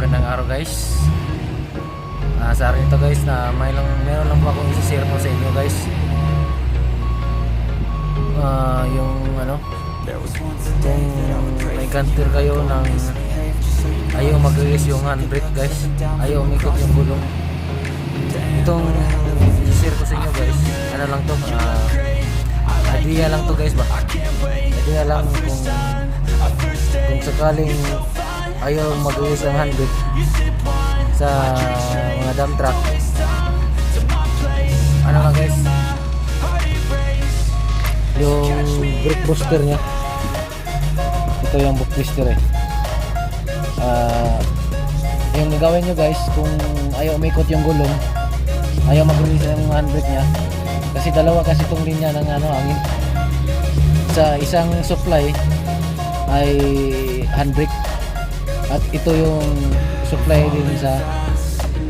Magandang araw guys. Sa araw nito guys na meron lang po akong isi-share po sa inyo guys. Yung kung may gantir kayo ng ayaw mag-release yung handbrake guys, ayaw umikot yung gulong. Itong isi-share ko sa inyo guys, ano lang to, idea lang to guys ba? Idea lang kung sakaling ayaw mag-release ang handbrake sa mga dump truck, ano lang guys, yung brake booster nya, ito yung brake booster yung gagawin nyo guys kung ayaw umikot yung gulong, ayaw mag-release ang handbrake nya, kasi dalawa kasi itong linya ng hangin. Sa isang supply ay handbrake at ito yung supply din sa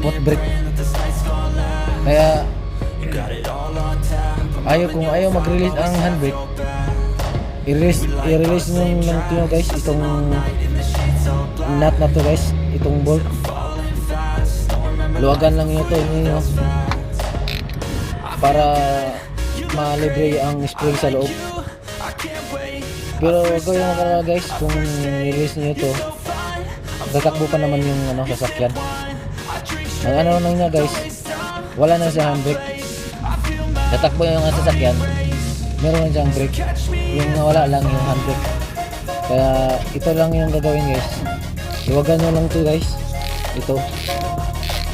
foot brake. Kaya kung ayaw mag-release ang handbrake, i-release nyo guys itong nut na to guys, itong bolt. Luwagan lang nyo to para malibre ang spring sa loob. Pero wag yung mga guys, kung i-release nyo to, tatakbo pa naman yung sasakyan. Ang lang niya guys, wala na siya handbrake, tatakbo yung sasakyan, meron na siyang brake, yung wala lang yung handbrake. Kaya ito lang yung gagawin guys, iwagan nyo lang to guys, ito,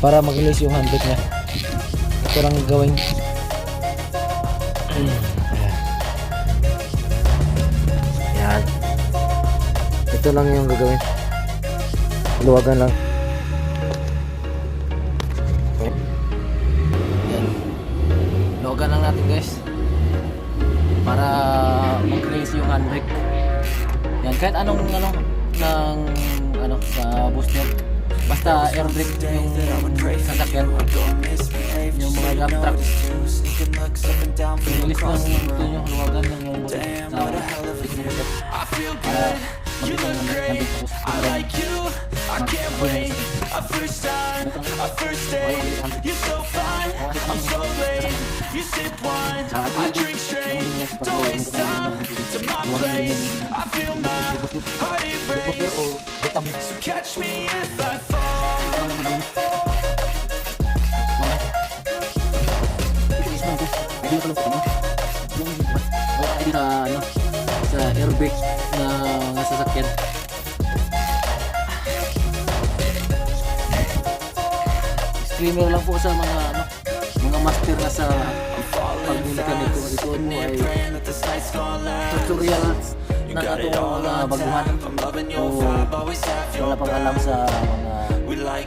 para mag-release yung handbrake nya. Ito lang gagawin. Yan, ito lang yung gagawin, luwagan lang. Yan, luwagan lang natin guys para mag-release yung handbrake. Yan, kahit anong sa booster, basta air brake yung sasakyan, yung mga dump truck, release lang ito yung luwagan lang yung makita ng handbrake. I like you, I can't wait. A first time, a first date. You're so fine, I'm so late. You sip wine, I drink straight. Don't waste time to my place. I feel my heart erase. So catch me if I fall. Sa airbag na sasakyan. Disclaimer lang po sa mga master na sa pagmekaniko. Ito mo ay tutorial ng atong mga baguhan o wala pang alam sa mga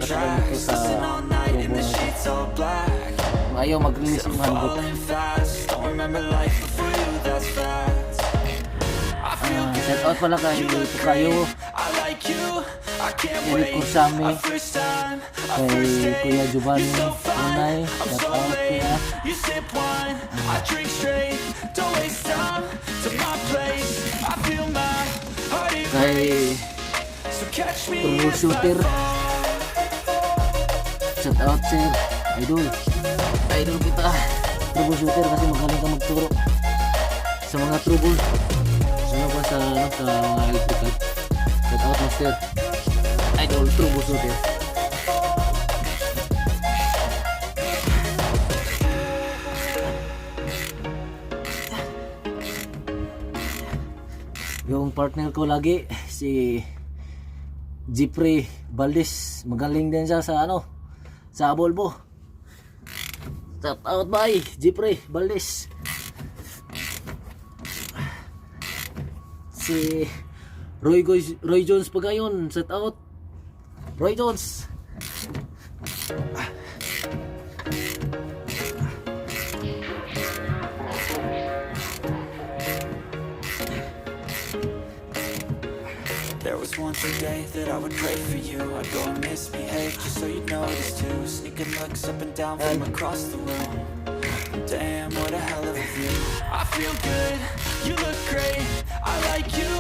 katulad sa robo. Ayaw mag-release yung handbook. Shout out pala kay kayo Eric Kursami, kay Kuya Giovanni Unay, shout out kuya. Kay troubleshooter, shout out sir, idol kita, troubleshooter, kasi magaling ka magturo sa mga trouble sa mga electrical. Shout out master, idol troubleshooter. Yung partner ko lagi si Jeffrey Valdez, magaling din siya sa Volvo. Shout out bye Jeffrey Valdez. Si Roy Jones Pagayon, shout out Roy Jones. There was once a day that I would pray for you. I'd go and misbehave just so you'd notice too. Sneaking looks up and down from across the room. Damn, what a hell of a view. I feel good, you look great, I like you,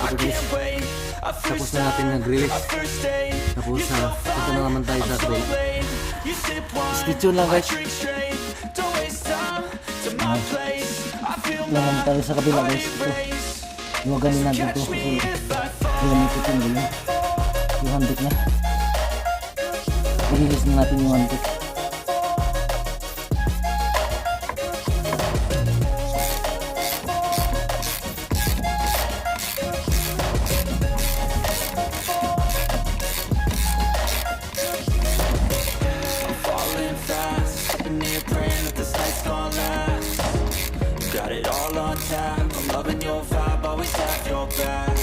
I can't wait. A Tapos first na natin time, nag-release. a first date. Tapos You're so punta na fine, naman tayo I'm sa so trail. late. You sip wine, Stay tuned lang, I guys. drink straight. Don't waste time to my place. I feel Naman my tayo sa kabila guys. heart Ito. erase. Iwaganin natin Catch to. Kasi me if I fall. wala may ito yung ganyan. Yung handbrake na. I-release na natin yung handbrake. Falling fast, up in here praying that this night's gonna last. Got it all on tap, I'm loving your vibe, always have your back.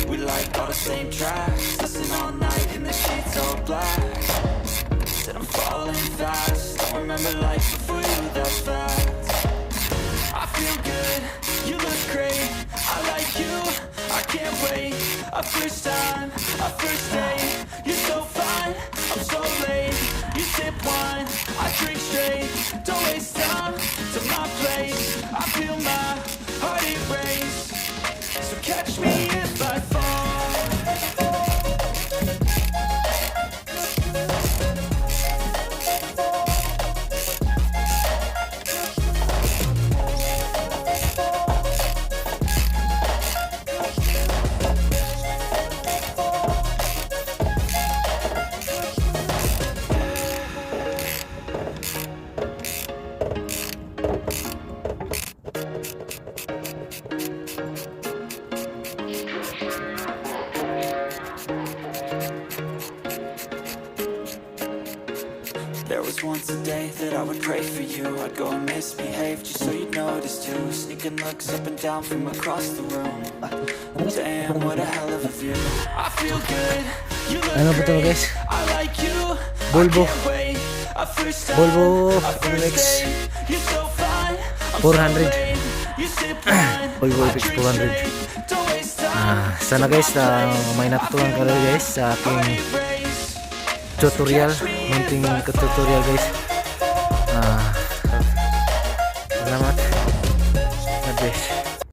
We like all the same tracks, listen all night in the sheets all black. Said I'm falling fast, don't remember life before you, that's fact. I feel good, you look great, I like you, I can't wait. A first time, a first date. You're so fine, I'm so late. You sip wine, I drink straight. Don't waste time to my place. I feel my heart erase. So catch me if I fall. There was once a day that I would pray for you. I'd go and misbehave just so you'd notice too. Sneaking looks up and down from across the room. Damn, what a hell of a view. I feel good, you look Ano ba ito great, guys? I like you, Volvo. I can't wait. A first time, Volvo a first FX date. You're so fine, I'm 400. so late. You sip wine, Volvo I FX drink 400. straight. Don't waste time Sana guys may natutunan ka rin guys sa aking tutorial, munting tutorial guys. Salamat. God bless.